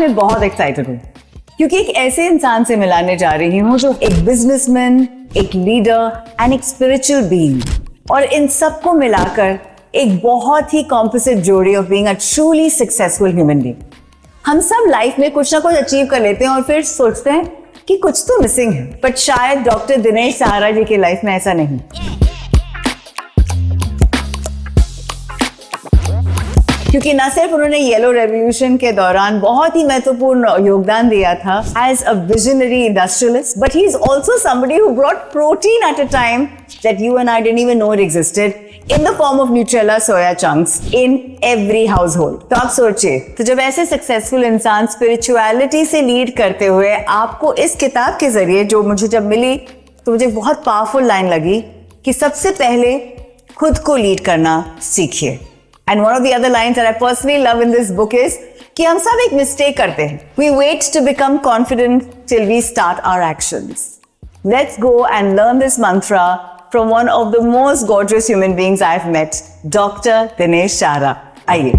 मैं बहुत एक्साइटेड हूँ क्योंकि एक ऐसे इंसान से मिलाने जा रही हूँ जो एक बिजनेसमैन, एक लीडर एंड एक स्पिरिचुअल बीइंग, और इन सबको मिलाकर एक बहुत ही कॉम्पोजिट जोड़ी of being a truly successful human being. हम सब लाइफ में कुछ ना कुछ अचीव कर लेते हैं और फिर सोचते हैं कि कुछ तो मिसिंग है, बट शायद डॉक्टर दिनेश सहारा जी की लाइफ में ऐसा नहीं। क्योंकि न सिर्फ उन्होंने येलो रेवोल्यूशन के दौरान बहुत ही महत्वपूर्ण योगदान दिया था as a visionary industrialist, but he is also somebody who brought protein at a time that you and I didn't even know it existed in the form of Nutrela soya chunks in every household। तो आप सोचिए, तो जब ऐसे successful इंसान spirituality से lead करते हुए आपको इस किताब के जरिए, जो मुझे जब मिली तो मुझे बहुत पावरफुल लाइन लगी कि सबसे पहले खुद को लीड करना सीखिए। And one of the other lines that I personally love in this book is कि हम सब एक मिस्टेक करते हैं। We wait to become confident till we start our actions. Let's go and learn this mantra from one of the most gorgeous human beings I've met, Dr. Dinesh Sahara. आइए।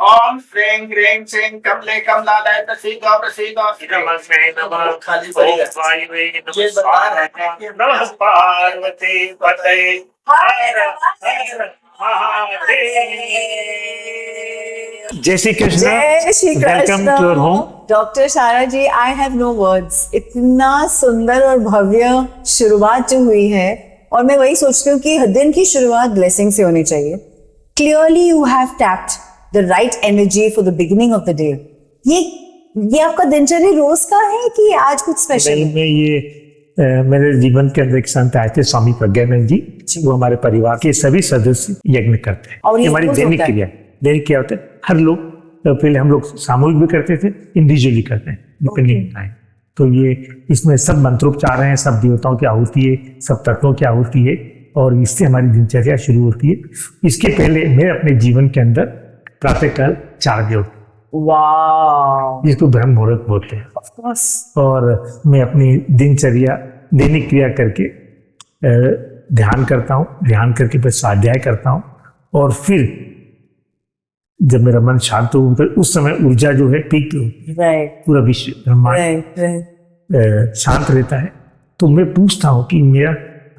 ओम श्रीं ह्रीं श्रीं कमले कमलालय प्रसीदो प्रसीदो नमस्ते नमः खाली वायुवे नमः पार्वती पते हर हर महादेव। जय श्री कृष्ण। जय Shri welcome to your home. Doctor Sara ji, I have no words. इतना सुंदर और भव्य शुरुआत जो हुई है, और मैं वही सोचती हूँ कि दिन की शुरुआत ब्लेसिंग से होनी चाहिए। Clearly you have tapped the right energy for the beginning of the day। ये आपका दिनचर्या रोज का है कि आज कुछ स्पेशल है? मैं ये मेरे जीवन के अंदर एक संत आए थे, स्वामी प्रज्ञानंद जी। वो हमारे परिवार के सभी सदस्य यज्ञ करते हैं और हमारी दैनिक क्रिया होता है। हर लोग, पहले हम लोग सामूहिक भी करते थे, इंडिविजुअली करते हैं, डिपेंडिंग टाइम। तो ये इसमें सब मंत्रोपचार हैं, सब देवताओं की आहुति है, सब तत्वों की आहुति है, और इससे हमारी दिनचर्या शुरू होती है। इसके पहले मैं अपने जीवन के अंदर प्रातःकाल 4 बजे उठता हूँ, जिसको ब्रह्म मुहूर्त बोलते हैं। Of course। और मैं अपनी दिनचर्या दैनिक क्रिया करके ध्यान करता हूँ, ध्यान करके फिर स्वाध्याय करता हूँ, और फिर जब मेरा मन शांत हो उस समय ऊर्जा जो है पीक पे होती है। पूरा विश्व ब्रह्मांड शांत रहता है। तो मैं पूछता हूँ कि मेरा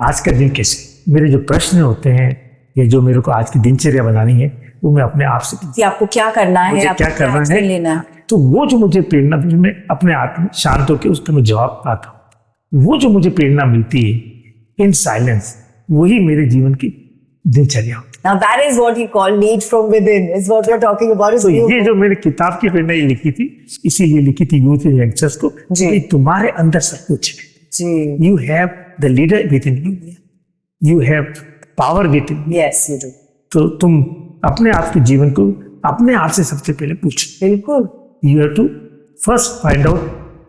आज का दिन कैसे, मेरे जो प्रश्न होते हैं या जो मेरे को आज की दिनचर्या बनानी है, वो मैं अपने आप से कि आपको क्या करना है, क्या करना है, लेना है। तो वो जो मुझे प्रेरणा, मैं अपने आप में शांत होकर उसका मैं जवाब पाता हूँ। वो जो मुझे प्रेरणा मिलती है इन साइलेंस, वही मेरे जीवन की दिनचर्या होती है। Now that is what you call lead from within, is what we're talking about। तो ये जो मेरे किताब की प्रेरणा ये लिखी थी, इसीलिए लिखी थी यूथ यंगस्टर्स को कि तुम्हारे अंदर सब कुछ है। You have the leader with in you, you have power with in. Yes you do. तो तुम अपने आप के जीवन को अपने आप से सबसे पहले पूछो। बिल्कुल। You have to first find out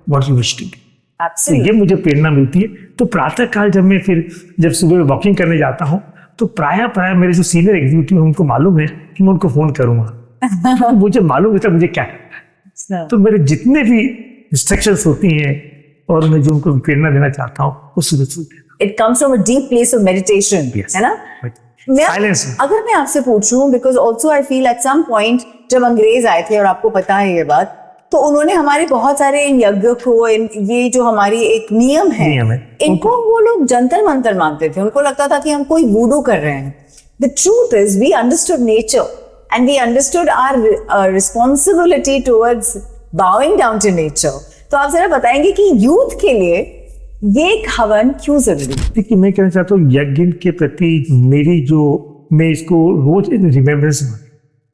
what you wish to do. ये मुझे प्रेरणा मिलती है। तो प्रातः काल जब मैं जब सुबह वॉकिंग करने जाता हूँ, तो प्राय मेरे जो सीनियर एग्जीक्यूटिव उनको मालूम है कि मैं उनको फोन करूंगा। मुझे मालूम है मुझे क्या करना है। तो मेरे जितने भी इंस्ट्रक्शंस होती हैं और मैं जो उनको प्रेरणा देना चाहता हूँ, वो सुबह it comes from a deep place of meditation, है ना? अगर मैं आपसे पूछूं, because also I feel at some point जब अंग्रेज आए थे, और आपको पता है ये बात, तो उन्होंने हमारे बहुत सारे इन यज्ञ को, ये जो हमारी एक नियम है इनको वो लोग जंतर मंतर मानते थे। उनको लगता था कि हम कोई वूडू कर रहे हैं। The truth is we understood nature and we understood our responsibility towards bowing down to nature. तो आप जरा बताएंगे कि यूथ के लिए ये एक हवन क्यों जरूरी है? देखिए, मैं कहना चाहता हूँ यज्ञ के प्रति मेरी जो, मैं इसको रोज रिमेम्बरेंस,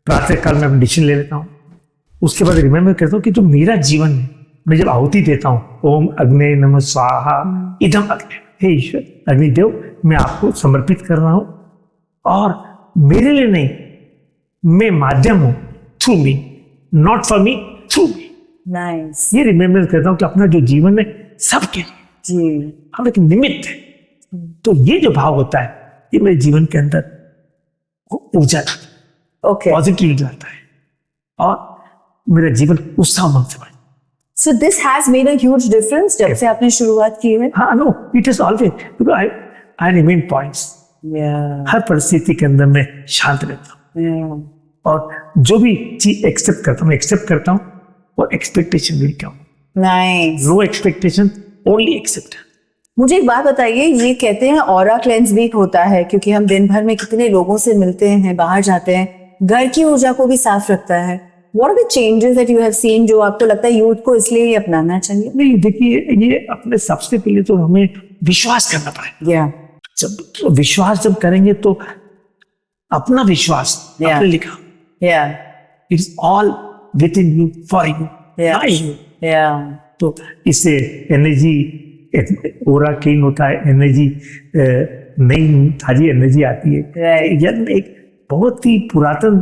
प्रातः काल में मेडिटेशन ले लेता हूँ, उसके बाद रिमेम्बर करता हूँ कि जो मेरा जीवन है, मैं जब आहुति देता हूँ, ओम अग्ने नमः स्वाहा इदम अग्ने, हे ईश्वर अग्निदेव, मैं आपको समर्पित कर रहा हूँ, और मेरे लिए नहीं, मैं माध्यम हूँ, through me, not for me, through me. Nice. ये रिमेम्बर करता हूँ कि अपना जो जीवन है सबके लिए हम एक निमित्त है। तो ये जो भाव होता है, ये मेरे जीवन के अंदर ऊर्जा, पॉजिटिव लाता है। और मेरा जीवन उत्साह उमंग से भर। So this has made a huge difference जब से आपने शुरुआत की है। हाँ, no, it is always because I remain points. हर परिस्थिति के अंदर मैं शांत रहता हूँ और जो भी चीज एक्सेप्ट करता हूँ और एक्सपेक्टेशन भी क्या हूँ। Nice. No expectation, only accept. मुझे एक बात बताइए, ये कहते हैं ऑरा क्लेंस भी होता है क्योंकि हम दिन भर में कितने लोगों से मिलते हैं, बाहर जाते हैं, घर की ऊर्जा को भी साफ रखता है। What are the changes that you have seen जो आपको लगता है यूथ को इसलिए ही अपनाना चाहिए? नहीं, देखिए, ये अपने सबसे पहले तो हमें विश्वास करना पड़ेगा। जब विश्वास जब करेंगे तो अपना विश्वास आपने लिखा, it is all with in you, for you, not you. तो इससे एनर्जी, ओरा क्लीन होता है, एनर्जी नई ताजी एनर्जी आती है। यह एक बहुत ही पुरातन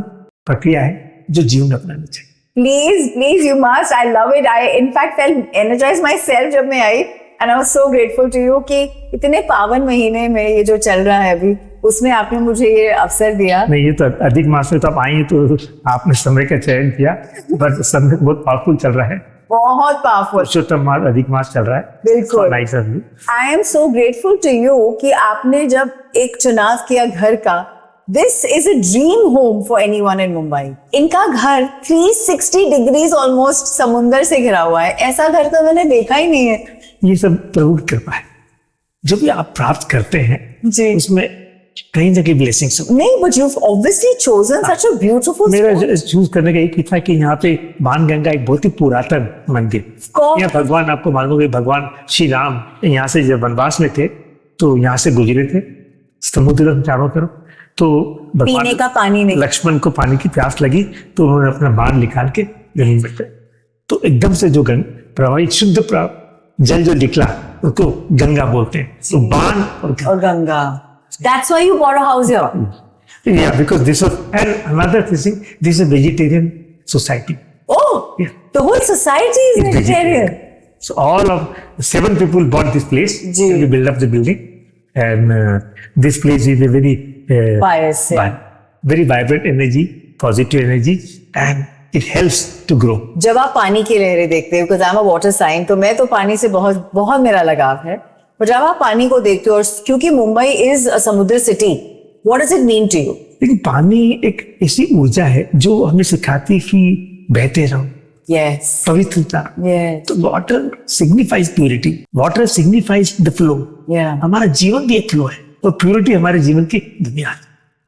प्रक्रिया है जो जीवन में अपनाना चाहिए। Please, you must. I love it. I, in fact, felt energized myself जब मैं आई, and I was so grateful to you कि इतने पावन महीने में ये जो चल रहा है अभी, उसमें आपने मुझे ये अवसर दिया। नहीं, ये तो अधिक मास में तो आप आई तो आपने समय का चयन किया, बट समय बहुत पावरफुल चल रहा है, बहुत पावरफुल। पुरुषोत्तम मास, अधिक मास चल रहा है। बिल्कुल। Nice of you. I am so grateful to you कि आपने जब एक चुनाव किया घर का। This is a dream home for anyone in Mumbai. इनका घर 360 डिग्रीज ऑलमोस्ट समुंदर से घिरा हुआ है। ऐसा घर तो मैंने देखा ही नहीं है। ये सब प्रभु की कृपा है। जो भी आप प्राप्त करते हैं जी, उसमें कहीं जगह ब्लेसिंग्स नहीं, but you've obviously chosen such a beautiful मेरा spot. चूज करने का एक ही था कि यहाँ पे बाणगंगा एक बहुत ही पुरातन मंदिर, course. यहाँ भगवान, आपको मालूम है, भगवान श्री राम यहाँ से जब वनवास में थे तो यहाँ से गुजरे थे, समुद्र के चारों तरफ, तो पीने का पानी नहीं, लक्ष्मण को पानी की प्यास लगी तो उन्होंने अपना बाण निकाल के जमीन में, तो एकदम से जो प्रवाहित शुद्ध जल जो निकला उसको गंगा बोलते हैं। तो बाण और Ganga. That's why you bought a house here. Yeah, because this was, and another thing, this is a vegetarian society. Oh, Yeah. the whole society is It's vegetarian. So all of 7 people bought this place. Ji. We built up the building, and this place is a very Pious, yeah. very vibrant energy, positive energy, and it helps to grow. जब आप पानी की लहरें देखते हो, because I'm a water sign, तो मैं तो पानी से बहुत बहुत मेरा लगाव है। पर जब आप पानी को देखते हो, और क्योंकि Mumbai is a samudra city, what does it mean to you? लेकिन पानी एक ऐसी ऊर्जा है जो हमें सिखाती है कि बहते रहो। यस, पवित्रता। यस, तो water signifies purity, water signifies the flow. हमारा जीवन भी एक फ्लो है और प्योरिटी हमारे जीवन की बुनियाद।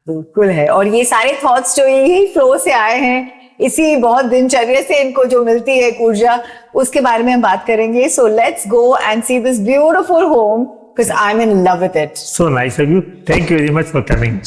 बिल्कुल है। और ये सारे थॉट्स जो यही फ्लो से आए हैं, इसी बहुत दिनचर्या से इनको जो मिलती है ऊर्जा, उसके बारे में हम बात करेंगे। So let's go and see this beautiful home, because I am in love with it. So nice of you, thank you very much for coming.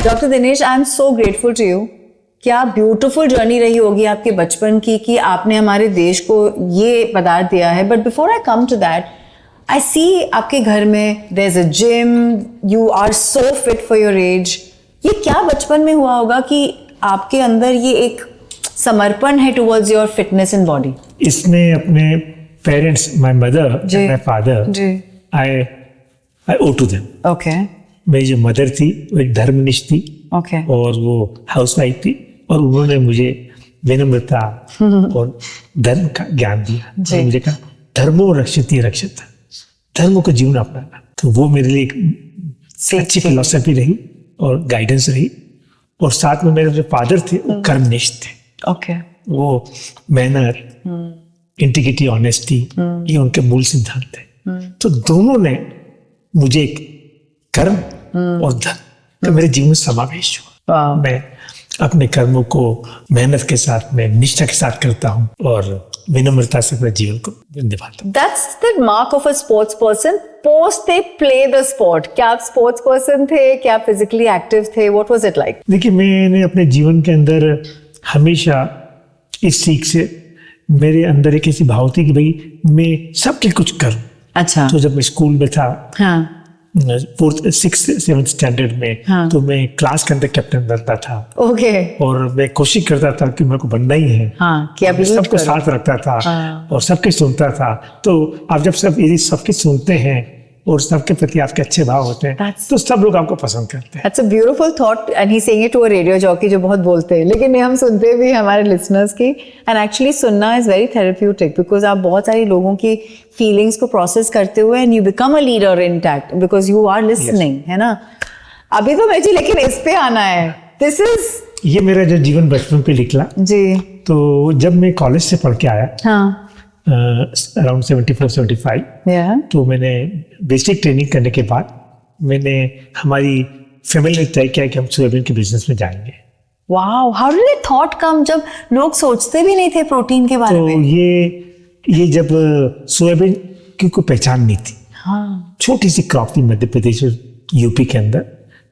Doctor Dinesh, I am so grateful to you. क्या beautiful journey रही होगी आपके बचपन की कि आपने हमारे देश को ये पदार्थ दिया है। But before I come to that, I see आपके घर में there is a gym, you are so fit for your age. ये क्या बचपन में हुआ होगा कि आपके अंदर ये एक समर्पण है towards your fitness in body? इसमें अपने parents, my mother and my father, I owe to them. Okay. मेरी जो मदर थी वो एक धर्मनिष्ठ थी, ओके, और वो हाउसवाइफ थी, और उन्होंने मुझे विनम्रता और धर्म का ज्ञान दिया। तो मुझे कहा धर्मो रक्षति रक्षित, धर्म को जीवन अपनाना। तो वो मेरे लिए एक अच्छी फिलॉसफी रही और गाइडेंस रही। और साथ में मेरे जो फादर थे वो कर्मनिष्ठ थे। ओके। वो मेहनत, इंटीग्रिटी, ऑनेस्टी, ये उनके मूल सिद्धांत थे। तो दोनों ने मुझे एक कर्म और धर्म का मेरे जीवन में समावेश हुआ। मैं अपने कर्मों को मेहनत के साथ में निष्ठा के साथ करता हूँ और विनम्रता से अपने जीवन को निभाता हूँ। That's the mark of a sports person. Post they play the sport. क्या आप sports person थे? क्या आप physically active थे? What was it like? देखिए, मैंने अपने जीवन के अंदर हमेशा इस सीख से मेरे अंदर एक ऐसी भाव थी कि भाई मैं सबके कुछ करूं। अच्छा। तो जब मैं स्कूल में था, हाँ। 4th 6th 7th स्टैंडर्ड में, हाँ। तो मैं क्लास के अंदर कैप्टन बनता था। ओके। और मैं कोशिश करता था कि मेरे को बनना ही है। हाँ, कि आप सबको साथ रखता था। हाँ। और सबके सुनता था। तो आप जब यदि सबके सुनते हैं और सबके प्रति आपके अच्छे भाव होते हैं तो सब लोग आपको पसंद करते हैं। That's a beautiful thought and he's saying it to a radio jockey जो बहुत बोलते हैं, लेकिन हम सुनते भी हमारे listeners की। And actually सुनना is very therapeutic because आप बहुत सारी लोगों की feelings को process करते हुए and you become a leader intact because you are listening, है ना? अभी तो मैं जी लेकिन इस पे आना है। This is ये मेरा जो जीवन बचपन पे निकला जी। तो जब मैं कॉलेज से पढ़ के आया, हाँ। अराउंड 74-75, तो मैंने बेसिक ट्रेनिंग करने के बाद मैंने हमारी फैमिली ने तय किया कि हम सोयाबीन के बिजनेस में जाएंगे। Wow, how did that thought कम जब लोग सोचते भी नहीं थे प्रोटीन के बारे में? तो ये जब सोयाबीन की कोई पहचान नहीं थी। हाँ। छोटी सी क्रॉप थी मध्य प्रदेश और यूपी के अंदर।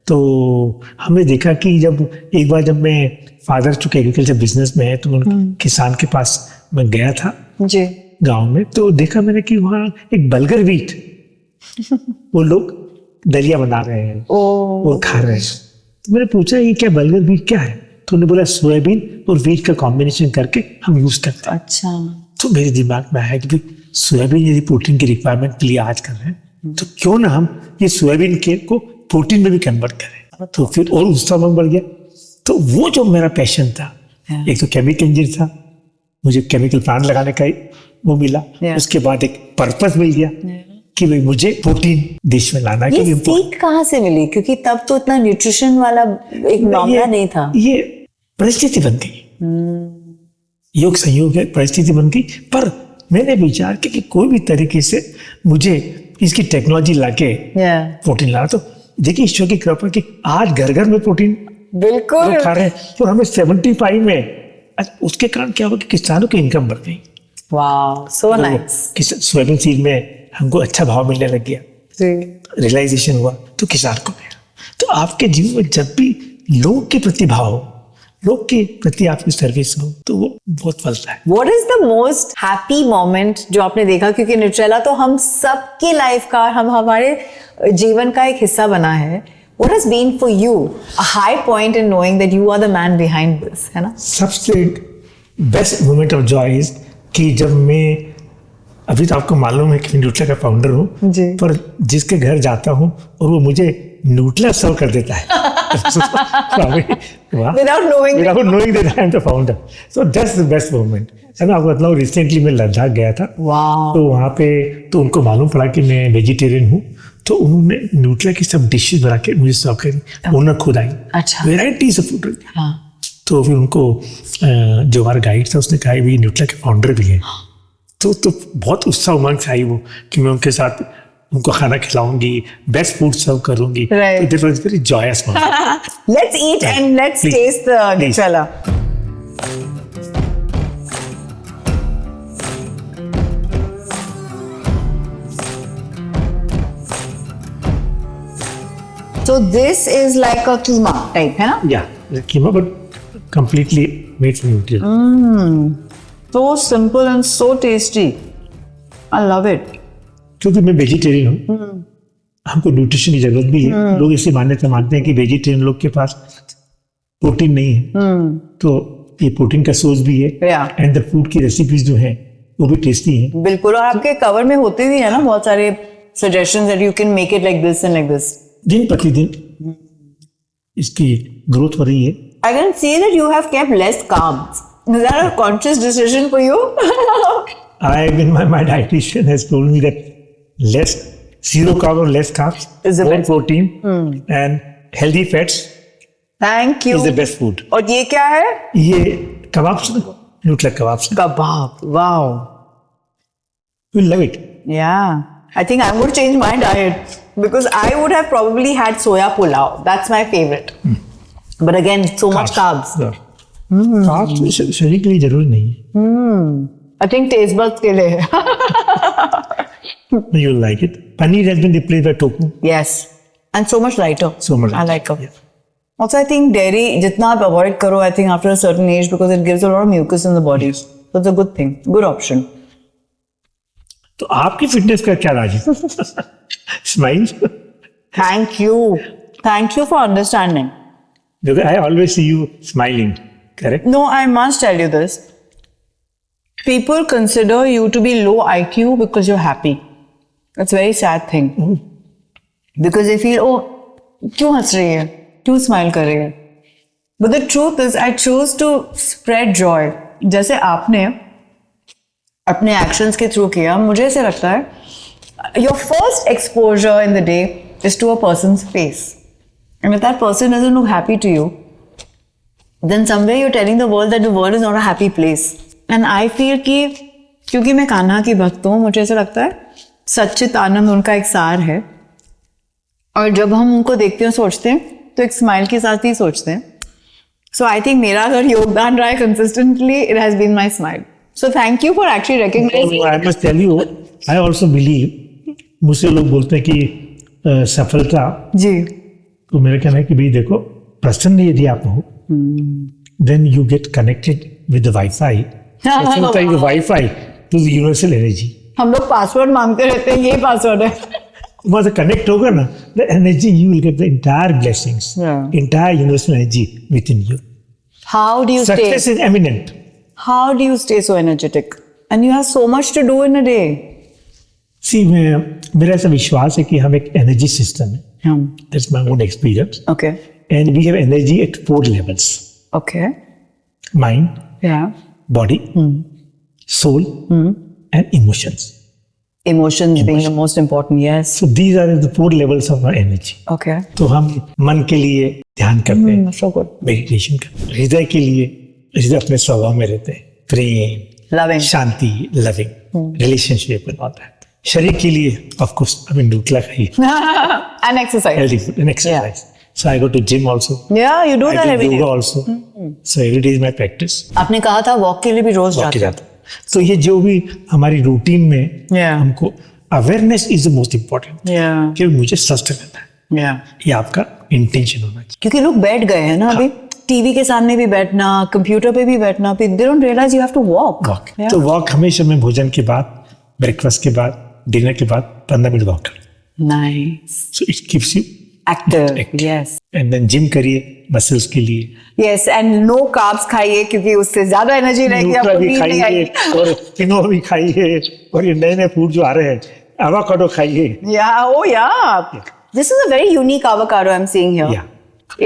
तो हमने देखा कि जब एक बार जब मैं फादर चूंकि एग्रीकल्चर बिजनेस में है तो मैं किसान के पास मैं गया था जी गांव में, तो देखा मैंने कि वहाँ एक बलगर वीट वो लोग दलिया बना रहे हैं और खा रहे हैं। तो मैंने पूछा ये क्या बलगर वीट क्या है? तो उन्होंने बोला सोयाबीन और वीट का कॉम्बिनेशन करके हम यूज करते हैं। अच्छा। तो मेरे दिमाग में आया कि सोयाबीन यदि प्रोटीन की रिक्वायरमेंट के लिए आज कर रहे हैं तो क्यों ना हम ये सोयाबीन के को प्रोटीन में भी कन्वर्ट करें। तो फिर और उत्साह बढ़ गया। तो वो जो मेरा पैशन था, एक तो केमिकल इंजीनियर था, मुझे केमिकल प्लांट लगाने का वो मिला। उसके बाद एक पर्पस मिल गया कि भाई मुझे प्रोटीन देश में लाना है। ये सीख कहाँ से मिली? क्योंकि तब तो इतना न्यूट्रिशन वाला एक मामला नहीं था। ये परिस्थिति बन गई, योग संयोग है, परिस्थिति बन गई। पर मैंने विचार किया कि कोई भी तरीके से मुझे इसकी टेक्नोलॉजी लाके प्रोटीन लाना। तो देखिए ईश्वर की कृपा कि आज घर घर में प्रोटीन बिल्कुल खा रहे हैं। तो हमें 75 में उसके कारण क्या हुआ कि किसानों की इनकम बढ़ गई। वाह, सो नाइस। सोयाबीन सीड में हमको अच्छा भाव मिलने लग गया, रियलाइजेशन हुआ तो किसान को गया। तो आपके जीवन में जब भी लोग के प्रति भाव हो, लोग के प्रति आपकी सर्विस हो, तो वो बहुत फलता है। What is the most happy moment जो आपने देखा? क्योंकि न्यूट्रेला तो हम सबकी लाइफ का, हमारे जीवन का एक हिस्सा बना है। What has been for you a high point in knowing that you are the man behind this, है ना? सबसे best moment of Joy is कि जब मैं, अभी तो आपको मालूम है कि न्यूट्रेला का फाउंडर हूँ, पर जिसके घर जाता हूँ और वो मुझे न्यूट्रेला सर्व कर देता है without knowing that I am the founder. So that's the best moment. है ना? मतलब रिसेंटली मैं लद्दाख गया था। तो वहाँ पे तो उनको मालूम पड़ा कि मैं वेजिटेरियन हूँ, तो उन्होंने न्यूट्रेला की सब डिशेज बना के मुझे सर्व करी। ओनर खुद आई, वेराइटीज ऑफ फूड। तो फिर उनको जो हमारा गाइड था उसने कहा भी न्यूट्रेला के फाउंडर भी हैं। तो बहुत उत्साह उमंग से आई वो कि मैं उनके साथ उनको खाना खिलाऊंगी, बेस्ट फूड सर्व करूंगी। It was very joyous moment. Let's eat and let's taste the Nutella. So this is like a keema type, है ना? Yeah, keema, but completely made from Nutella. So simple and so tasty. I love it. क्योंकि मैं vegetarian हूँ, हमको nutrition की जरूरत भी है। लोग इसे मान्यता मानते हैं कि वेजिटेरियन लोग के पास प्रोटीन नहीं है, तो ये प्रोटीन का सोर्स भी है। एंड द फूड की रेसिपीज जो हैं वो भी टेस्टी हैं। बिल्कुल, और आपके कवर में होते भी है ना बहुत सारे suggestions that you can make it like this and like this. दिन प्रतिदिन इसकी ग्रोथ हो रही है। I can see that you have kept less carbs. Is that a conscious decision for you? My dietitian has told me that zero carb or less carbs, more protein and healthy fats. Thank you. Is the best food. और ये क्या है? ये kebabs, Nutrela kebabs. Kebab. Wow. You'll love it. Yeah. I think I'm going to change my diet because I would have probably had soya pulao. That's my favorite. But again, so much carbs. Carbs शरीर के लिए जरूरी नहीं है. I think taste buds के लिए. You'll like it. Paneer has been replaced by tofu. Yes. And so much lighter. So much I lighter, like it. yeah. Also, I think dairy, जितना आप avoid करो, I think after a certain age, because it gives a lot of mucus in the body. So it's a good thing, good option. तो आपकी fitness का क्या राज है? Smile. Thank you for understanding. Because I always see you smiling. Correct? No, I must tell you this. People consider you to be low IQ because you're happy. It's a very sad thing. Because they feel, oh, क्यों हंस रही है? क्यों smile कर रही है? But the truth is, I chose to spread joy. जैसे आपने अपने actions के through किया, मुझे ऐसे लगता है, your first exposure in the day is to a person's face. And if that person doesn't look happy to you, then somewhere you're telling the world that the world is not a happy place. And I feel कि क्योंकि मैं कान्हा की भक्त हूँ, मुझे ऐसा लगता है सच्चित आनंद उनका एक सार है. और जब हम उनको देखते हैं सोचते हैं तो एक स्माइल के साथ ही सोचते हैं. सो आई थिंक मेरा अगर योगदान रहा है consistently, it has been my smile. So thank you for actually recognising. I must tell you, I also believe, मुझसे लोग बोलते हैं कि सफलता, जी, तो मेरा कहना है कि भाई देखो, प्रसन्न यदि आप हो, then you get connected with the Wi-Fi. सफलता is the Wi-Fi to the universal energy. हम लोग पासवर्ड मांगते रहते हैं, यही पासवर्ड है. वहाँ से कनेक्ट होगा ना, the energy you will get the entire blessings, Yeah. entire universal energy within you. How do you Success stay? is eminent. How do you stay so energetic? And you have so much to do in a day. See, मेरा ऐसा विश्वास है कि हम एक energy system है. That's my own experience. Okay. And we have energy at 4 levels: Okay. mind, Yeah. body, soul, and emotions. Emotions being the most important. Yes. So these are the 4 levels of our energy. Okay. तो हम मन के लिए ध्यान करते हैं, So good. Meditation करते हैं. हृदय के लिए, हृदय अपने स्वभाव में रहते हैं, प्रेम, Loving. Shanti, loving, relationship and all that. शरीर के लिए ऑफ कोर्स आई मीन ढूकला खाइए, And exercise. healthy food and exercise. So I go to gym also. Yeah, you do that I do every day. yoga also. So every day is my practice. आपने कहा था walk के लिए भी रोज walk के जाते जाता हूँ. तो ये जो भी हमारी रूटीन में Yeah. हमको awareness is the most important. Yeah. कि मुझे स्वस्थ रहना है, Yeah. ये आपका इंटेंशन होना चाहिए. क्योंकि लोग बैठ गए हैं ना अभी, टीवी के सामने भी बैठना, कंप्यूटर पे भी बैठना, they don't realise you have to walk. Walk. तो वॉक हमेशा मैं भोजन के बाद, ब्रेकफास्ट के बाद, डिनर के बाद 15 मिनट वॉक करूँ. Nice. So it keeps you active. Active. Yes. And then gym करिए मसल्स के लिए. यस, एंड नो कार्ब्स खाइए क्योंकि उससे ज्यादा एनर्जी रहेगी, न्यूट्रा आपको भी नींद नहीं खाइए आएगी. और किनोआ भी खाइए, और ये नए नए फूड जो आ रहे हैं, एवोकाडो खाइए. Yeah, oh yeah. This is a very unique avocado I'm seeing here. Yeah.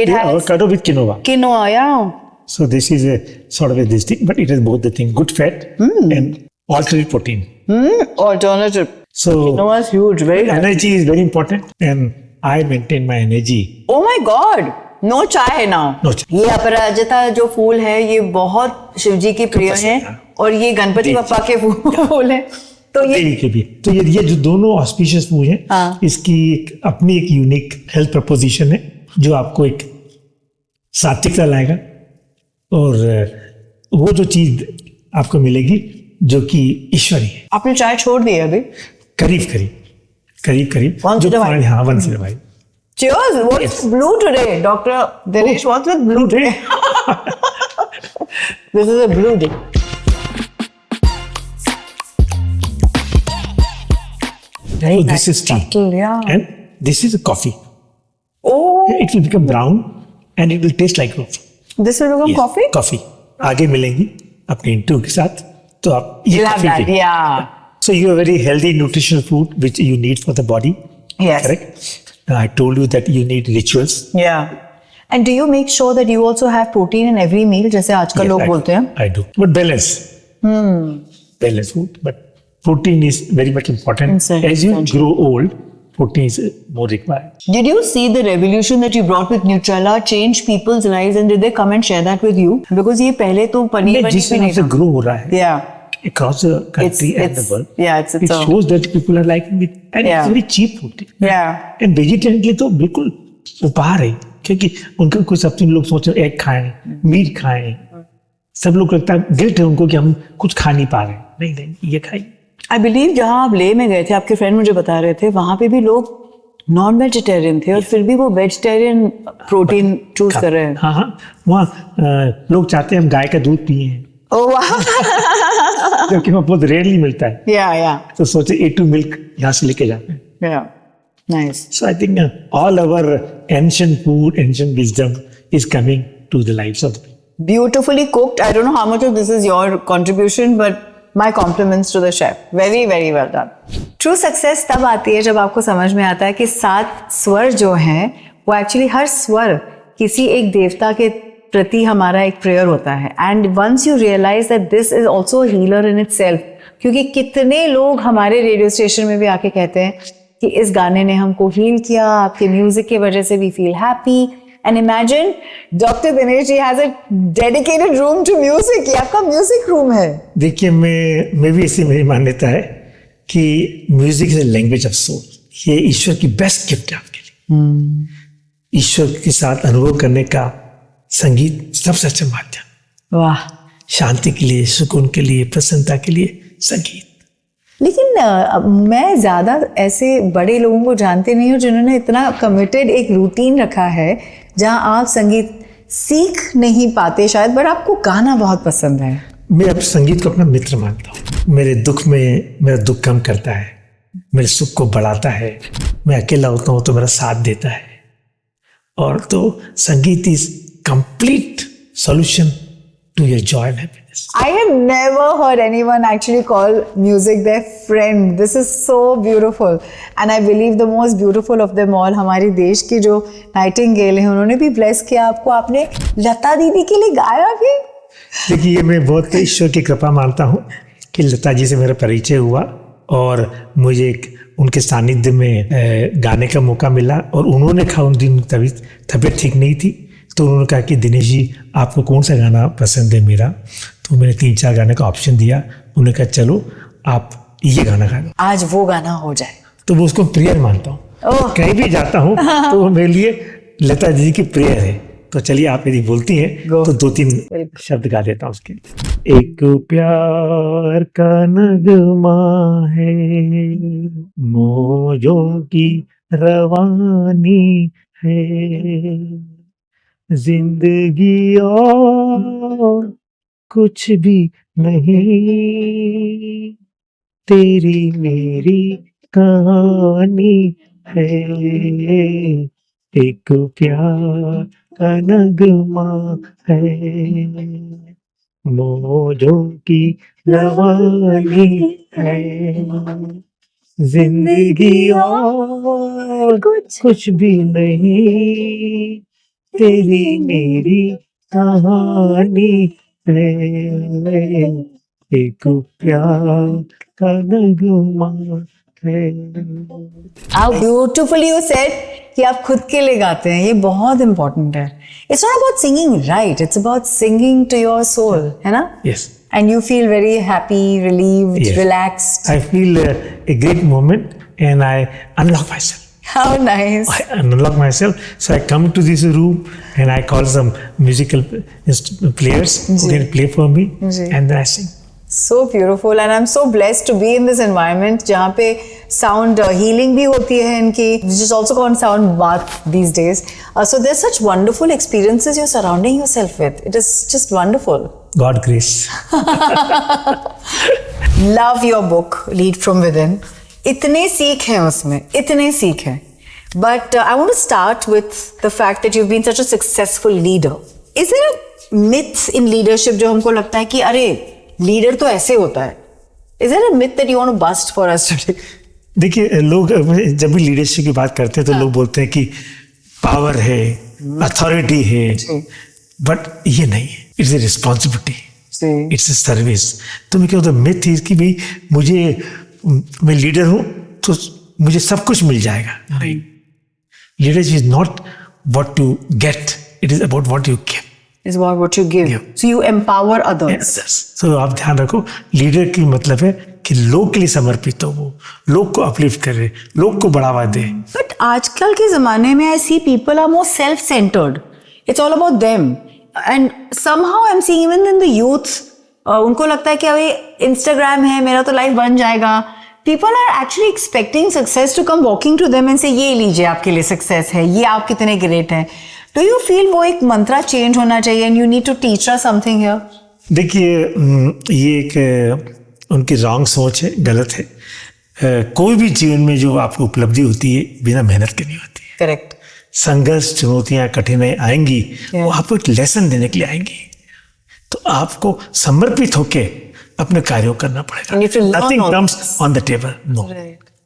It has Avocado with quinoa. quinoa, yeah. So this is a sort of a this thing, but it has both the thing, good fat and alternate protein. Alternative. So Quinoa is huge, very nice. energy is very important, and I maintain my energy. Oh my God. No chai now. No chai. ये अपराजिता जो फूल है ये बहुत शिवजी की प्रिय है, और ये गणपति देवी। बप्पा के फूल है. तो ये देवी के भी. तो ये जो दोनों ऑस्पिशियस फूड हैं, हाँ. इसकी एक अपनी एक यूनिक हेल्थ प्रपोजिशन है जो आपको एक सात्विकता लाएगा, और वो जो चीज आपको मिलेगी जो कि ईश्वरी है. आपने चाय छोड़ दी है अभी. करीब Once जो in a while. पानी, हाँ, once in a while. Cheers. What's blue today, Dr. Dinesh? What's with blue today? This is a blue day. So this is tea, Subtle, yeah. and this is a coffee. Oh, It will become brown and it will taste like coffee. this will become coffee? Coffee. आगे मिलेंगी अपने interview के साथ, तो आप ये You'll have coffee that, पिए. yeah. So you have very healthy nutritional food which you need for the body. Yes. Correct. Now I told you that you need rituals. Yeah. And do you make sure that you also have protein in every meal, जैसे आजकल Yes, लोग I- बोलते हैं? I do. But balance. Balance food. But protein is very much important. It's As you essential. grow old, protein is more required. Did you see the revolution that you brought with Nutrella change people's lives, and did they come and share that with you? Because ये पहले तो पनीर नहीं, जिस भी हिसाब नहीं से था. grow हो रहा है Yeah. across the country and the world, yeah, it's it a, shows that people are liking it, and Yeah. it's very cheap food. yeah. And vegetarian के लिए तो बिल्कुल उपहार है क्योंकि उनका कुछ अपने लोग सोच रहे एग खाएं, मीट खाएं, सब लोग लगता है गिल्ट है उनको कि हम कुछ खा नहीं पा रहे। नहीं नहीं, ये खाइए। आई बिलीव जहाँ आप ले में गए थे, आपके फ्रेंड मुझे बता रहे थे, वहाँ पे भी लोग नॉन वेजिटेरियन थे और फिर भी वो वेजिटेरियन प्रोटीन चूज कर रहे हैं। हाँ हाँ, वहाँ लोग चाहते हैं हम गाय का दूध पिए, ओह वाह, क्योंकि वहाँ बहुत रेयरली मिलता है। या तो सोचे A2 मिल्क यहाँ से लेके जाते हैं। या nice. So I think all our ancient food, ancient wisdom is coming to the lives of the people. Beautifully cooked. I don't know how much of this is your contribution, but my compliments to the chef. Very, very well done. True success तब आती है जब आपको समझ में आता है कि 7 स्वर जो हैं वो एक्चुअली हर स्वर किसी एक देवता के प्रति हमारा एक प्रेयर होता है। And once you realise that this is also healer in itself, क्योंकि कितने लोग हमारे रेडियो स्टेशन में भी आके कहते हैं कि इस गाने ने हमको हील किया, आपके म्यूजिक की वजह से we feel happy. And imagine doctor Dinesh ji has a dedicated room to music. ये आपका म्यूजिक रूम है। देखिए, मैं भी ऐसी मेरी मान्यता है कि music is language of soul. ये ईश्वर की बेस्ट गिफ्ट है आपके लिए। ईश्वर के साथ अनुभव करने का संगीत सबसे अच्छा माध्यम। वाह। शांति के लिए, सुकून के लिए, प्रसन्नता के लिए संगीत। लेकिन मैं ज़्यादा ऐसे बड़े लोगों को जानती नहीं हूँ जिन्होंने इतना कमिटेड एक रूटीन रखा है जहाँ आप संगीत सीख नहीं पाते शायद, बट आपको गाना बहुत पसंद है। मैं अब संगीत को अपना मित्र मानता हूँ। मेरे दुख में मेरा दुख कम करता है, मेरे सुख को बढ़ाता है। मैं अकेला होता हूँ तो मेरा साथ देता है। और तो संगीत is complete solution to your joy and happiness. I have never heard anyone actually call music their friend. This is so beautiful. And I believe the most beautiful of them all, हमारे देश की जो Nightingale है, उन्होंने भी bless किया आपको। आपने लता दीदी के लिए गाया भी। देखिए, मैं बहुत ईश्वर की कृपा मानता हूँ कि लता जी से मेरा परिचय हुआ और मुझे उनके सानिध्य में गाने का मौका मिला। और उन्होंने कहा, उन दिन तबीयत ठीक नहीं थी, तो उन्होंने कहा कि दिनेश जी आपको कौन सा गाना पसंद है मेरा। तो मैंने 3-4 गाने का ऑप्शन दिया। उन्होंने कहा चलो आप ये गाना गा लो, आज वो गाना हो जाए। तो वो उसको प्रेयर मानता हूँ। कहीं भी जाता हूँ तो वो मेरे लिए लता जी की प्रेयर है। तो चलिए, आप यदि बोलती हैं तो 2-3 शब्द गा देता हूँ उसके। एक प्यार का नगमा है, मौजों की रवानी है, जिंदगी और कुछ भी नहीं, तेरी मेरी कहानी है। एक प्यार का नगमा है, मौजों की रवानी है, जिंदगी और कुछ भी नहीं, तेरी मेरी कहानी है। एक प्यार का नगमा है। How beautifully you said कि आप खुद के लिए गाते हैं। ये बहुत important है। It's not about singing right, it's about singing to your soul, है ना? Yes. And you feel very happy, relieved, Yes. relaxed. I feel a great moment and I unlock myself. How nice. I unlock myself. So I come to this room and I call some musical players who can play for me, and then I sing. So beautiful, and I'm so blessed to be in this environment जहाँ पे sound healing भी होती है इनकी, which is also called sound bath these days. So there's such wonderful experiences you're surrounding yourself with. It is just wonderful. God grace. Love your book, Lead from Within. इतने सीख हैं उसमें, इतने सीख हैं. But I want to start with the fact that you've been such a successful leader. Is there a myth in leadership जो हमको लगता है कि अरे लीडर तो ऐसे होता है? Is there a myth that you want to bust for us today? देखिए, लोग जब भी लीडरशिप की बात करते हैं तो लोग बोलते हैं कि पावर है, अथॉरिटी है, बट ये नहीं है। It's a responsibility, it's a service. तो मैं क्या होता है, मिथ है कि भाई मैं लीडर हूँ तो मुझे सब कुछ मिल जाएगा। नहीं, leadership is not what to get, it is about what you give. Is about what you give. So you empower others. Yes. So आप ध्यान रखो, लीडर की मतलब है कि लोग के लिए समर्पित हो, वो लोग को अपलिफ्ट करे, लोग को बढ़ावा दे। But आजकल के ज़माने में I see people are more self centred, it's all about them, and somehow I am seeing even in the youth, उनको लगता है कि अभी इंस्टाग्राम है, मेरा तो लाइफ बन जाएगा. People are actually expecting success to come walking to them and say ये लीजिए आपके लिए सक्सेस है, ये आप कितने ग्रेट हैं. Do you feel वो एक मंत्रा चेंज होना चाहिए and you need to teach us something here? देखिए ये एक उनकी रॉन्ग सोच है, गलत है. कोई भी जीवन में जो आपको उपलब्धि होती है बिना मेहनत के नहीं होती है. करेक्ट. संघर्ष, चुनौतियां, कठिनाई आएंगी, वो आपको एक लेसन देने के लिए आएंगी. तो आपको समर्पित होके अपने कार्यों करना पड़ेगा. Nothing comes on the table. No.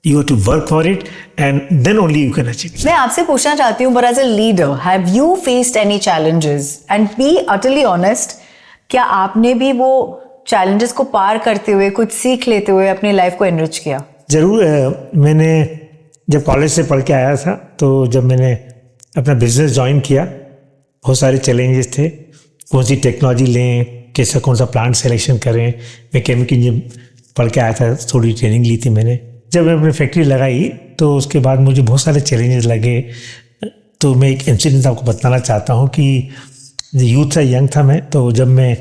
You have to work for it and then only you can achieve it. मैं आपसे पूछना चाहती हूँ, but as a leader, have you faced any challenges? And be utterly honest, क्या आपने भी वो challenges को पार करते हुए, कुछ सीख लेते हुए अपनी लाइफ को enrich किया? जरूर. मैंने जब कॉलेज से पढ़ के आया था तो जब मैंने अपना बिजनेस ज्वाइन किया, बहुत सारे चैलेंजेस थे. कौन सी टेक्नोलॉजी लें, कैसा कौन सा प्लांट सिलेक्शन करें. मैं केमिकल इंजीनियर पढ़ के आया था, थोड़ी ट्रेनिंग ली थी मैंने. जब मैं अपनी फैक्ट्री लगाई तो उसके बाद मुझे बहुत सारे चैलेंजेस लगे. तो मैं एक इंसिडेंट आपको बताना चाहता हूँ कि यूथ था, यंग था मैं. तो जब मैं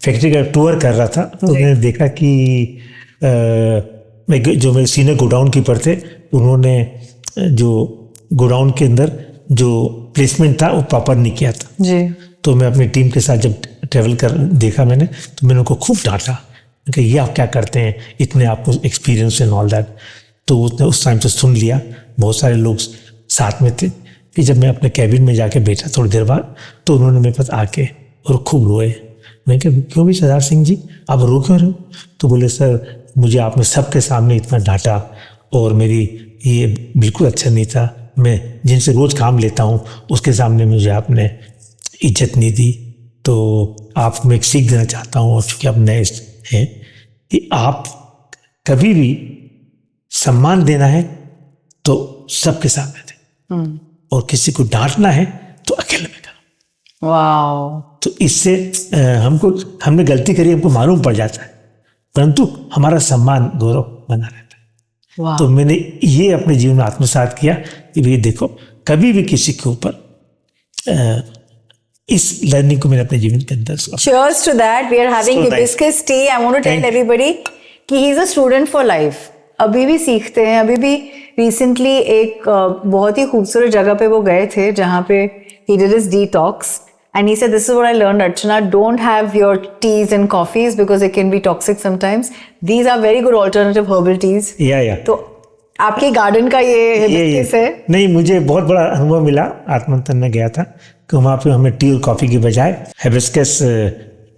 फैक्ट्री का टूर कर रहा था तो मैंने देखा कि जो मेरे सीनियर गोडाउन कीपर थे, उन्होंने जो गोडाउन के अंदर जो प्लेसमेंट था वो प्रॉपर नहीं किया था जी. तो मैं अपनी टीम के साथ जब ट्रेवल कर देखा मैंने, तो मैंने उनको खूब डांटा कि ये आप क्या करते हैं, इतने आपको एक्सपीरियंस एंड ऑल दैट. तो उसने उस टाइम तो सुन लिया, बहुत सारे लोग साथ में थे. फिर जब मैं अपने कैबिन में जाके बैठा थोड़ी देर बाद, तो उन्होंने मेरे पास आके और खूब रोए. मैं कहा क्यों भी सरदार सिंह जी, आप रो क्यों रहे हो? तो बोले सर मुझे आपने सबके सामने इतना डांटा और मेरी ये बिल्कुल अच्छा नहीं था. मैं जिनसे रोज़ काम लेता हूँ उसके सामने मुझे आपने इज्जत नहीं दी. तो आपको मैं एक सीख देना चाहता हूँ, और चूँकि आप नए हैं, कि आप कभी भी सम्मान देना है तो सबके सामने दें, और किसी को डांटना है तो अकेले में करो. वाओ. तो इससे हमने गलती करी, हमको मालूम पड़ जाता है, परंतु हमारा सम्मान, गौरव बना रहता है. wow. तो मैंने ये अपने जीवन में आत्मसात किया कि भाई देखो, कभी भी किसी के ऊपर इस लर्निंग को मैंने अपने जीवन के अंदर. Cheers to that. We are having hibiscus tea. I want to tell everybody कि he is a student for life. अभी भी सीखते हैं. अभी भी recently एक बहुत ही खूबसूरत जगह पे वो गए थे जहाँ पे he did his detox and he said this is what I learned, Archana, don't have your teas and coffees because it can be toxic sometimes. These are very good alternative herbal teas. Yeah. तो आपके garden का ये hibiscus है? नहीं, मुझे बहुत बड़ा अनुभव मिला. आत्मंथन में गया था कि वहाँ पे हमें टी और कॉफ़ी के बजाय हिबिस्कस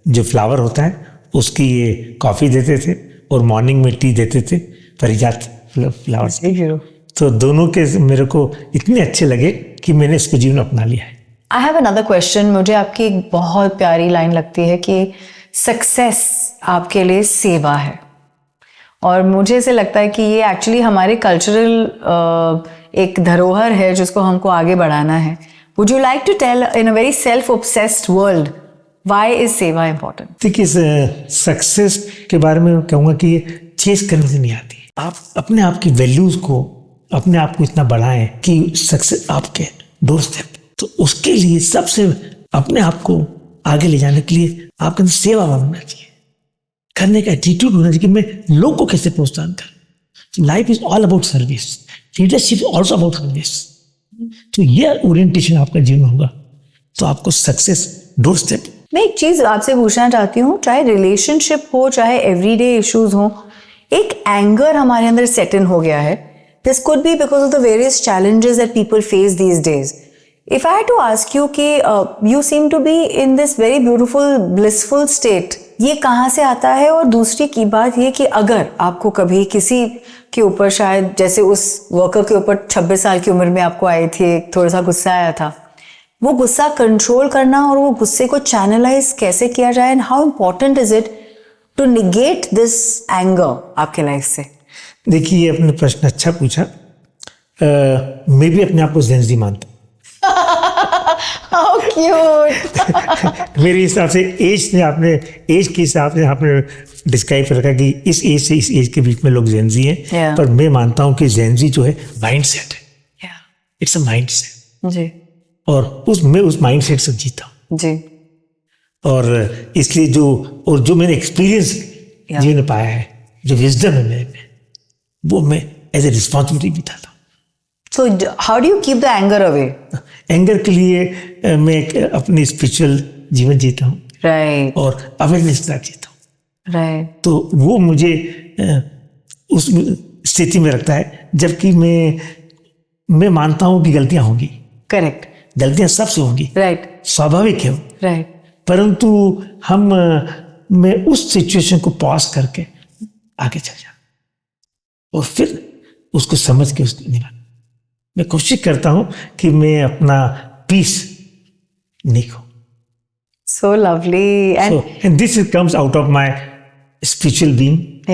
जो फ्लावर होता है उसकी ये कॉफ़ी देते थे और मॉर्निंग में टी देते थे, परिजात फ्लावर. तो दोनों के मेरे को इतने अच्छे लगे कि मैंने इसको जीवन अपना लिया है. I have another question. मुझे आपकी एक बहुत प्यारी लाइन लगती है कि सक्सेस आपके लिए सेवा है, और मुझे ऐसे लगता है कि ये एक्चुअली हमारे कल्चरल एक धरोहर है जिसको हमको आगे बढ़ाना है. Would you like to tell in a very self-obsessed world why is सेवा important? देखिए, सक्सेस के बारे में कहूँगा कि ये चेस करने से नहीं आती. आप अपने आप की वैल्यूज को, अपने आप को इतना बढ़ाएं कि सक्सेस आपके डोर स्टेप. तो उसके लिए सबसे अपने आप को आगे ले जाने के लिए आपके अंदर सेवा होना चाहिए, करने का एटीट्यूड होना चाहिए कि मैं लोग को कैसे प्रोत्साहन करूं. Life is all about service, leadership is also about service. तो ये ओरिएंटेशन आपका जीवन होगा तो आपको सक्सेस डोर स्टेप. मैं एक चीज आपसे पूछना चाहती हूँ, चाहे रिलेशनशिप हो, चाहे एवरीडे इश्यूज हो, एक एंगर हमारे अंदर सेट इन हो गया है. This could be because of the various challenges that people face these days. If I had to ask you कि you seem to be in this very beautiful blissful state, ये कहाँ से आता है? और दूसरी की बात ये कि अगर आपको कभी किसी के ऊपर, शायद जैसे उस वर्कर के ऊपर 26 साल की उम्र में आपको आई थी, थोड़ा सा गुस्सा आया था, वो गुस्सा कंट्रोल करना और वो गुस्से को चैनलाइज कैसे किया जाए, and how important is it to negate this anger आपके लाइफ से? देखिए, ये आपने प्रश्न अच्छा पूछा. मैं भी अपने आप को जेंजी मानता. How cute. मेरे हिसाब से एज के हिसाब से आपने डिस्क्राइब कर रखा कि इस एज से इस एज के बीच में लोग जेंजी हैं. पर मैं मानता हूँ कि जेंजी जो है माइंड सेट है. इट्स अ माइंड सेट, जी और मैं उस माइंड सेट से जीता हूँ। जी। और इसलिए जो मैंने एक्सपीरियंस जीवन में पाया है, जो विजडम है मेरे में, वो मैं एज ए रिस्पॉन्सिबिलिटी बिताता हूँ। So how do you keep the anger away? Anger के लिए मैं एक अपनी स्पिरिचुअल जीवन जीता हूँ, राइट और अवेयरनेस लाइफ जीता हूँ। राइट। तो वो मुझे उस स्थिति में रखता है, जबकि मैं मानता हूँ कि गलतियां होंगी। करेक्ट। गलतियां सबसे होंगी, राइट स्वाभाविक है वो। राइट। परंतु मैं उस सिचुएशन को पॉज करके आगे चल जाऊं, और फिर उसको समझ के उसको निभाना। मैं कोशिश करता हूं कि मैं अपना पीस नहीं खो। So lovely. And this comes out of my spiritual being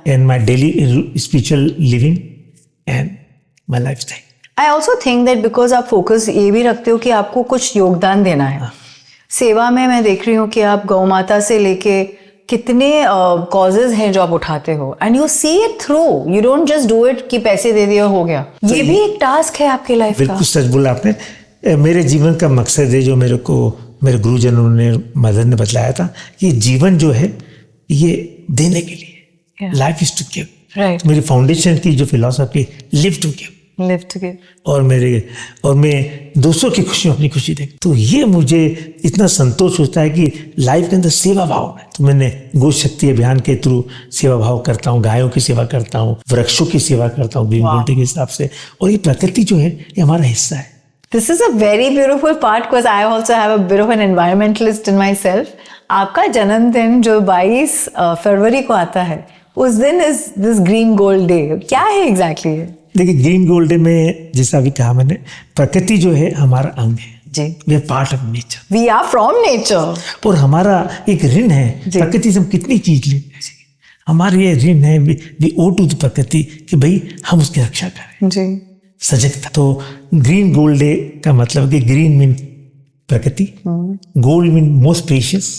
and my daily spiritual living and my lifestyle. I also think that because आप फोकस ये भी रखते हो कि आपको कुछ योगदान देना है सेवा में। मैं देख रही हूँ कि आप गौ माता से लेके कितने कॉजेज हैं जो आप उठाते हो, and you see it through, you don't just do it कि पैसे दे दिया हो गया। ये भी एक टास्क है आपकी लाइफ का। बिल्कुल सच बोला आपने। मेरे जीवन का मकसद है, जो मेरे गुरुजनों ने, मदर ने बतलाया था, कि जीवन जो है ये देने के लिए, life is to give. Right. मेरी फाउंडेशन की जो फिलॉसफी, लिव टू गिव, और मैं दूसरों की खुशी में अपनी खुशी देख, तो ये मुझे इतना संतोष होता है कि लाइफ के अंदर सेवा भाव है। तो मैंने गो शक्ति अभियान के थ्रू सेवा भाव करता हूँ, गायों की सेवा करता हूँ, वृक्षों की सेवा करता हूँ ग्रीन गोल्ड के हिसाब से, और ये प्रकृति जो है ये हमारा हिस्सा है। This is a very beautiful part because I also have a bit of an environmentalist in myself. आपका जन्मदिन जो 22 फरवरी को आता है, उस दिन is this green gold day. क्या है एग्जैक्टली? देखिए, ग्रीन गोल्ड डे में जैसा अभी कहा मैंने, प्रकृति जो है हमारा अंग है जी। We are part of nature, we are from nature, और हमारा एक ऋण है प्रकृति से। हम कितनी चीज लेते हैं, हमारे ये ऋण है, वी ओ टू द प्रकृति, कि भाई हम उसकी रक्षा करें जी, सजगता। तो ग्रीन गोल्ड डे का मतलब कि ग्रीन मीन प्रकृति, गोल्ड मीन मोस्ट प्रीशियस।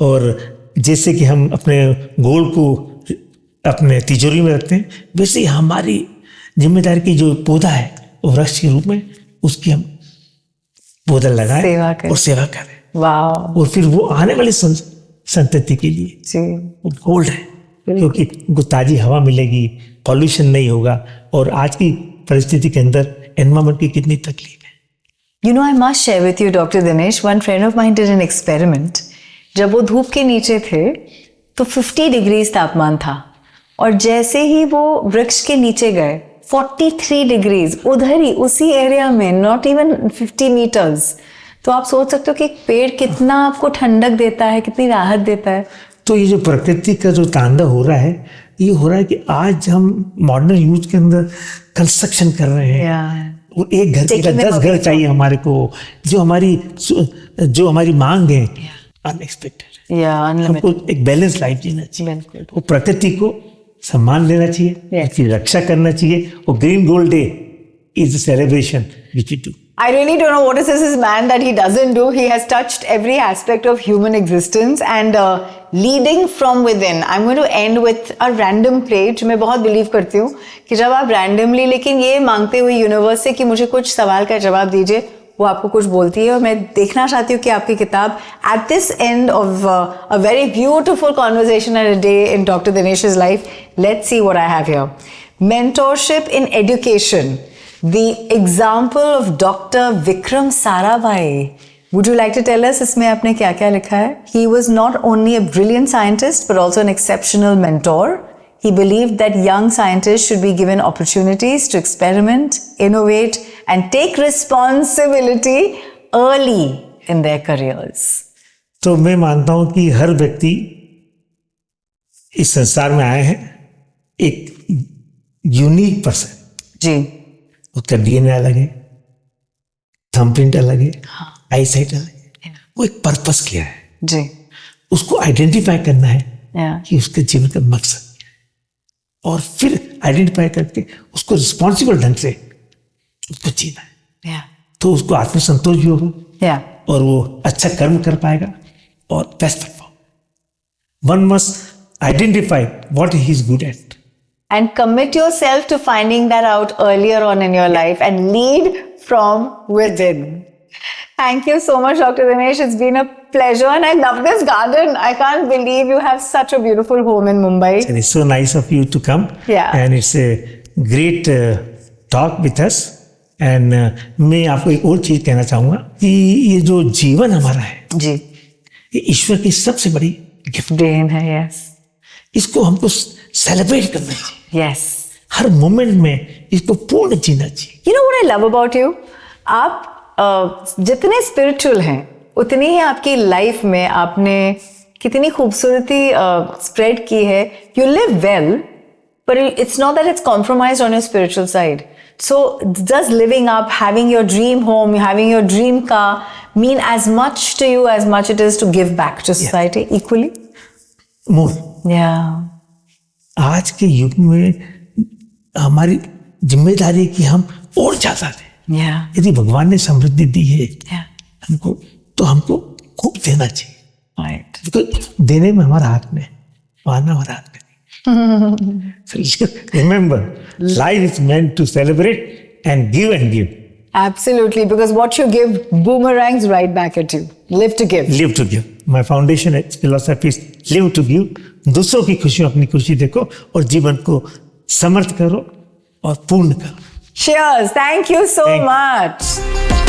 और जैसे कि हम अपने गोल्ड को अपने तिजोरी में रखते हैं, वैसे ही हमारी जिम्मेदारी की जो पौधा है वो वृक्ष के रूप में, उसकी हम पौधा लगाएं और सेवा करें। वाह। और फिर वो आने वाली संतति के लिए जी वो गोल्ड है, क्योंकि उनको ताजी हवा मिलेगी, पॉल्यूशन नहीं होगा। और आज की परिस्थिति के अंदर एनवायरमेंट की कितनी तकलीफ है। You know, I must share with you, Dr. Dinesh, one friend of mine did an experiment. जब वो धूप के नीचे थे तो 50 डिग्रीज तापमान था, और जैसे ही वो वृक्ष के नीचे गए 43 डिग्रीज, उधर ही उसी एरिया में, नॉट इवन 50 मीटर्स। तो आप सोच सकते हो कि एक पेड़ कितना आपको ठंडक देता है, कितनी राहत देता है। तो ये जो प्रकृति का जो तांडव हो रहा है, ये हो रहा है कि आज हम मॉडर्न यूज के अंदर कंस्ट्रक्शन कर रहे हैं, और एक घर के 10 घर चाहिए हमारे को। जो हमारी मांग है अनएक्सपेक्टेड, हमको एक बैलेंस लाइफ जीना चाहिए। वो प्रकृति को सम्मान देना चाहिए, उसकी रक्षा करना चाहिए। और green gold day is the celebration which we do. I really don't know what is this man that he doesn't do. He has touched every aspect of human existence and leading from within. I'm going to end with a random play जो मैं बहुत believe करती हूँ कि जब आप randomly, लेकिन ये मांगते हुए यूनिवर्स से कि मुझे कुछ सवाल का जवाब दीजिए, वो आपको कुछ बोलती है। और मैं देखना चाहती हूँ कि आपकी किताब at this end of a very beautiful conversation and a day in Dr. Dinesh's life. Let's see what I have here. Mentorship in education. The example of Dr. Vikram Sarabhai. Would you like to tell us इसमें आपने क्या क्या लिखा है? He was not only a brilliant scientist but also an exceptional mentor. He believed that young scientists should be given opportunities to experiment, innovate and take responsibility early in their careers. तो मैं मानता हूं कि हर व्यक्ति इस संसार में आए हैं एक यूनिक पर्सन। जी। उसका डीएनए अलग है, थंबप्रिंट अलग है, आईसाइट अलग है, वो एक पर्पस किया है जी। उसको आइडेंटिफाई करना है कि उसके जीवन का मकसद क्या है, और फिर आइडेंटिफाई करके उसको रिस्पॉन्सिबल ढंग से उसको जीना है। तो उसको आत्मसंतोष भी होगा और वो अच्छा कर्म कर पाएगा और best perform. One must identify what he is good at and commit yourself to finding that out earlier on in your life and lead from within. Thank you so much, Dr. Dinesh. It's been a pleasure, and I love this garden. I can't believe you have such a beautiful home in Mumbai. And it's so nice of you to come. Yeah. And it's a great talk with us. And मैं आपको एक और चीज कहना चाहूंगा कि ये जो जीवन हमारा है जी, ये ईश्वर की सबसे बड़ी गिफ्ट देन है. यस, इसको हमको सेलिब्रेट करना चाहिए. यस. हर मोमेंट में इसको पूर्ण जीना चाहिए. You know what I love about you? आप जितने स्पिरिचुअल हैं उतनी ही आपकी लाइफ में आपने कितनी खूबसूरती स्प्रेड की है. You live well, but it's not that it's compromised on your spiritual side. So does living up, having your dream home, having your dream car mean as much to you as much it is to give back to society equally? More Yeah. आज के युग में हमारी जिम्मेदारी है कि हम और ज्यादा दें. Yeah. यदि भगवान ने समृद्धि दी है Yeah. हमको, तो हमको खूब देना चाहिए. Right. बिकॉज देने में हमारा हाथ में, पाना हमारा हाथ में. So remember, life is meant to celebrate and give. Absolutely, because what you give boomerangs right back at you. Live to give. Live to give. My foundation philosophy is live to give. दूसरों की खुशी अपनी खुशी देखो और जीवन को समर्थ करो और पूर्ण करो. Cheers. Thank you so Thank you. much.